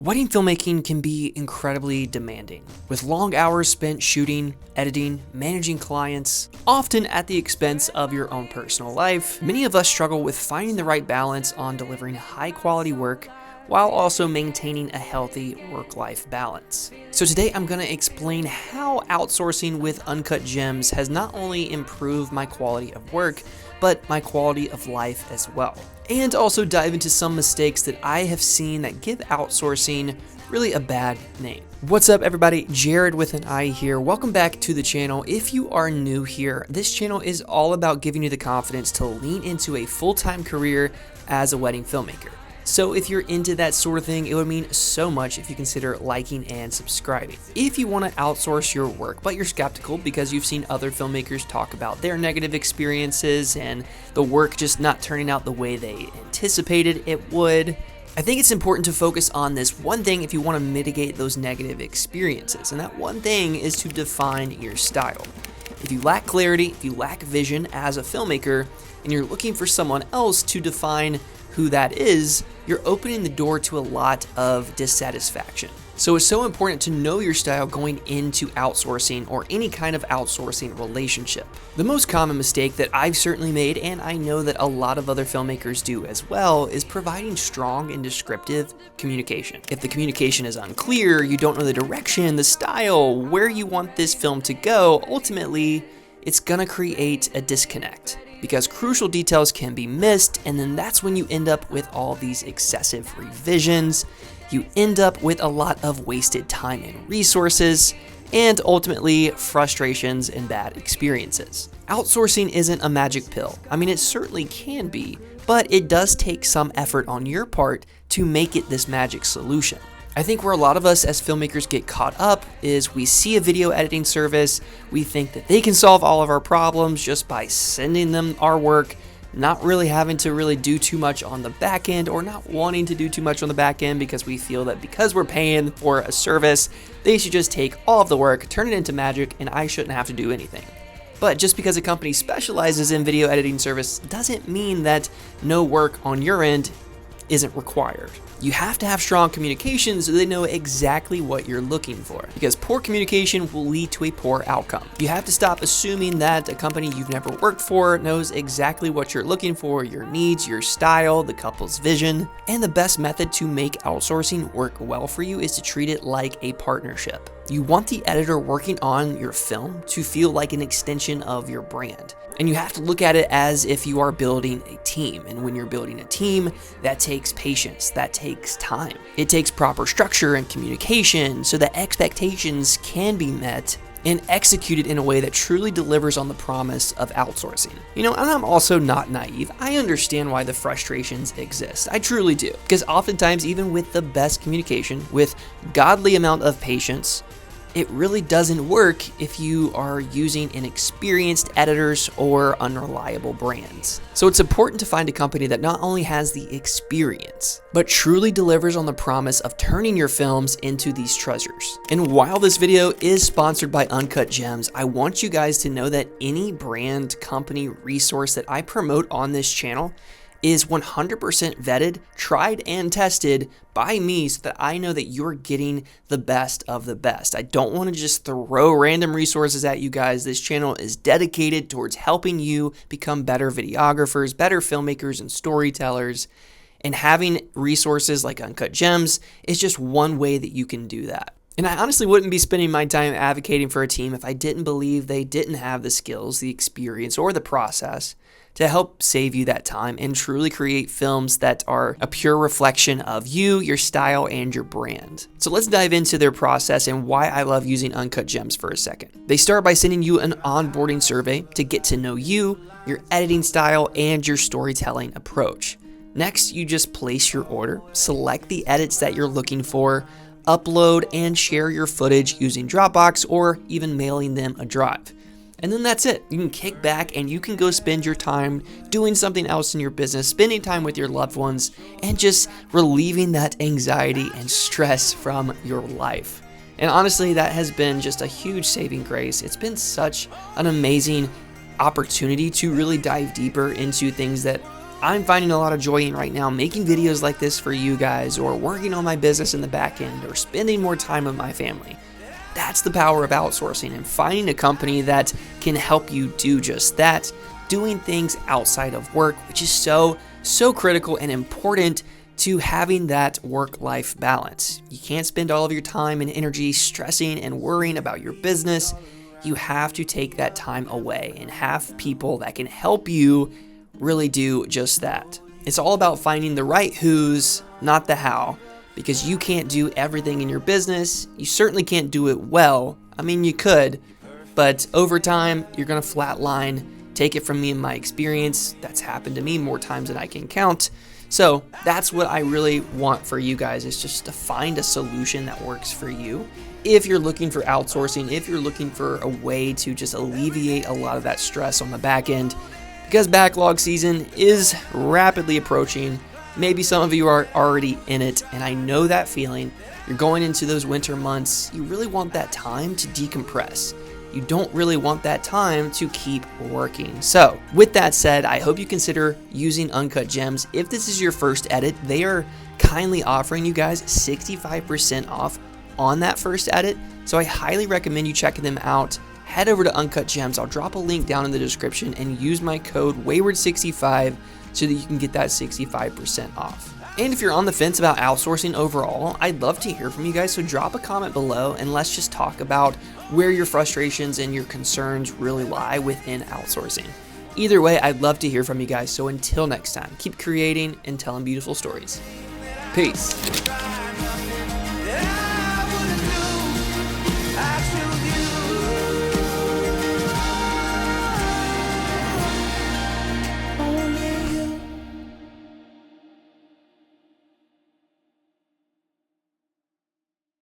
Wedding filmmaking can be incredibly demanding, with long hours spent shooting, editing, managing clients, often at the expense of your own personal life. Many of us struggle with finding the right balance on delivering high-quality work while also maintaining a healthy work-life balance. So today I'm going to explain how outsourcing with Uncut Gems has not only improved my quality of work, but my quality of life as well. And also dive into some mistakes that I have seen that give outsourcing really a bad name. What's up everybody, Jared with an I here. Welcome back to the channel. If you are new here, this channel is all about giving you the confidence to lean into a full-time career as a wedding filmmaker. So if you're into that sort of thing, it would mean so much if you consider liking and subscribing. If you want to outsource your work, but you're skeptical because you've seen other filmmakers talk about their negative experiences and the work just not turning out the way they anticipated it would, I think it's important to focus on this one thing if you want to mitigate those negative experiences. And that one thing is to define your style. If you lack clarity, if you lack vision as a filmmaker, and you're looking for someone else to define who that is, you're opening the door to a lot of dissatisfaction. So it's so important to know your style going into outsourcing or any kind of outsourcing relationship. The most common mistake that I've certainly made, and I know that a lot of other filmmakers do as well, is providing strong and descriptive communication. If the communication is unclear, you don't know the direction, the style, where you want this film to go, ultimately, it's gonna create a disconnect, because crucial details can be missed, and then that's when you end up with all these excessive revisions. You end up with a lot of wasted time and resources, and ultimately frustrations and bad experiences. Outsourcing isn't a magic pill. I mean, it certainly can be, but it does take some effort on your part to make it this magic solution. I think where a lot of us as filmmakers get caught up is we see a video editing service, we think that they can solve all of our problems just by sending them our work, not really having to really do too much on the back end, or not wanting to do too much on the back end because we feel that because we're paying for a service, they should just take all of the work, turn it into magic, and I shouldn't have to do anything. But just because a company specializes in video editing service doesn't mean that no work on your end isn't required. You have to have strong communication so they know exactly what you're looking for, because poor communication will lead to a poor outcome. You have to stop assuming that a company you've never worked for knows exactly what you're looking for, your needs, your style, the couple's vision. And the best method to make outsourcing work well for you is to treat it like a partnership. You want the editor working on your film to feel like an extension of your brand. And you have to look at it as if you are building a team. And when you're building a team, that takes patience, that takes time. It takes proper structure and communication so that expectations can be met and executed in a way that truly delivers on the promise of outsourcing. You know, and I'm also not naive. I understand why the frustrations exist. I truly do. Because oftentimes, even with the best communication, with godly amount of patience, it really doesn't work if you are using inexperienced editors or unreliable brands. So it's important to find a company that not only has the experience, but truly delivers on the promise of turning your films into these treasures. And while this video is sponsored by Uncut Gems, I want you guys to know that any brand, company, resource that I promote on this channel is 100% vetted, tried, and tested by me so that I know that you're getting the best of the best. I don't want to just throw random resources at you guys. This channel is dedicated towards helping you become better videographers, better filmmakers, and storytellers. And having resources like Uncut Gems is just one way that you can do that. And I honestly wouldn't be spending my time advocating for a team if I didn't believe they didn't have the skills, the experience, or the process to help save you that time and truly create films that are a pure reflection of you, your style, and your brand. So let's dive into their process and why I love using Uncut Gems for a second. They start by sending you an onboarding survey to get to know you, your editing style, and your storytelling approach. Next, you just place your order, select the edits that you're looking for, upload and share your footage using Dropbox or even mailing them a drive. And then that's it. You can kick back and you can go spend your time doing something else in your business, spending time with your loved ones, and just relieving that anxiety and stress from your life. And honestly, that has been just a huge saving grace. It's been such an amazing opportunity to really dive deeper into things that I'm finding a lot of joy in right now making videos like this for you guys, or working on my business in the back end, or spending more time with my family. That's the power of outsourcing and finding a company that can help you do just that, doing things outside of work, which is so critical and important to having that work-life balance. You can't spend all of your time and energy stressing and worrying about your business. You have to take that time away and have people that can help you really do just that. It's all about finding the right who's, not the how, because you can't do everything in your business. You certainly can't do it well. I mean, you could, but over time, you're gonna flatline. Take it from me and my experience. That's happened to me more times than I can count. So that's what I really want for you guys, is just to find a solution that works for you. If you're looking for outsourcing, if you're looking for a way to just alleviate a lot of that stress on the back end, because backlog season is rapidly approaching. Maybe some of you are already in it, and I know that feeling. You're going into those winter months. You really want that time to decompress. You don't really want that time to keep working. So with that said, I hope you consider using Uncut Gems. If this is your first edit, they are kindly offering you guys 65% off on that first edit. So I highly recommend you checking them out. Head over to Uncut Gems. I'll drop a link down in the description and use my code Wayward65 so that you can get that 65% off. And if you're on the fence about outsourcing overall, I'd love to hear from you guys, so drop a comment below and let's just talk about where your frustrations and your concerns really lie within outsourcing. Either way, I'd love to hear from you guys, so until next time, keep creating and telling beautiful stories. Peace.